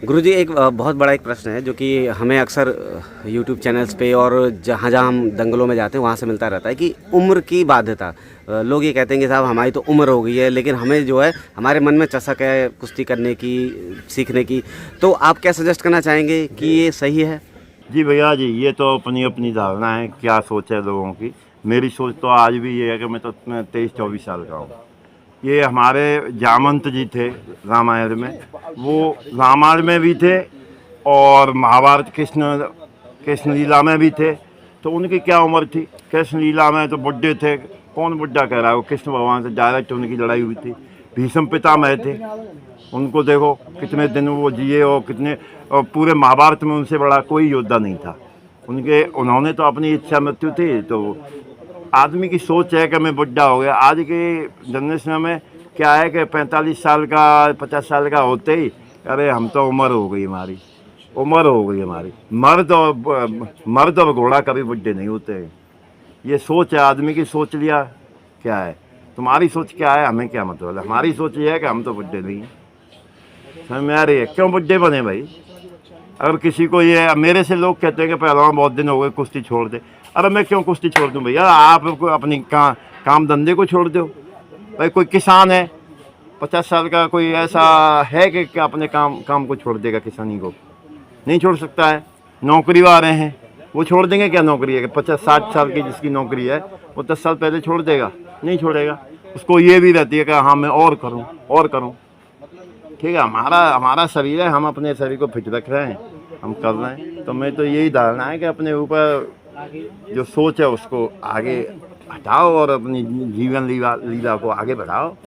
गुरुजी एक बहुत बड़ा एक प्रश्न है जो कि हमें अक्सर यूट्यूब चैनल्स पे और जहाँ जहाँ हम दंगलों में जाते हैं वहाँ से मिलता रहता है कि उम्र की बाध्यता। लोग ये कहते हैं कि साहब हमारी तो उम्र हो गई है, लेकिन हमें जो है हमारे मन में चस्क है कुश्ती करने की, सीखने की। तो आप क्या सजेस्ट करना चाहेंगे कि ये सही है? जी भैया जी, ये तो अपनी अपनी धारणा है, क्या सोच है लोगों की। मेरी सोच तो आज भी ये है कि मैं 23-24 साल का हूँ। ये हमारे जामंत जी थे रामायण में, वो रामायण में भी थे और महाभारत कृष्ण लीला में भी थे। तो उनकी क्या उम्र थी? कृष्ण लीला में तो बुढ़े थे, कौन बुढ़ा कह रहा है, वो कृष्ण भगवान से डायरेक्ट उनकी लड़ाई हुई थी। भीष्म पितामह थे, उनको देखो कितने दिन वो जिए और कितने, और पूरे महाभारत में उनसे बड़ा कोई योद्धा नहीं था। उन्होंने तो अपनी इच्छा मृत्यु थी। तो आदमी की सोच है कि मैं बुढ़ा हो गया। आज के जनरेशन में क्या है कि 45 साल का 50 साल का होते ही अरे हम तो उम्र हो गई हमारी, उम्र हो गई हमारी। मर्द और घोड़ा कभी बुढ़े नहीं होते हैं। ये सोच है आदमी की। सोच लिया क्या है, तुम्हारी सोच क्या है, हमें क्या मतलब है। हमारी सोच ये है कि हम तो बुढ़े नहीं हैं। समझ में आ रही है? क्यों बुढ़े बने भाई? अगर किसी को ये, मेरे से लोग कहते हैं कि पहलवान बहुत दिन हो गए कुश्ती छोड़ दे। अरे मैं क्यों कुश्ती छोड़ दूं भैया? आप अपनी काम धंधे को छोड़ दो भाई। कोई किसान है 50 साल का, कोई ऐसा है कि अपने काम को छोड़ देगा? किसानी को नहीं छोड़ सकता है। नौकरी वाले हैं, वो छोड़ देंगे क्या नौकरी है? कि 50-60 साल की जिसकी नौकरी है वो 10 साल पहले छोड़ देगा? नहीं छोड़ेगा। उसको ये भी रहती है कि हाँ मैं और करूँ और करूँ। ठीक है, हमारा शरीर है, हम अपने शरीर को फिट रख रहे हैं, हम कर रहे हैं। तो मैं तो यही धारणा है कि अपने ऊपर जो सोच है उसको आगे हटाओ और अपनी जीवन लीला को आगे बढ़ाओ।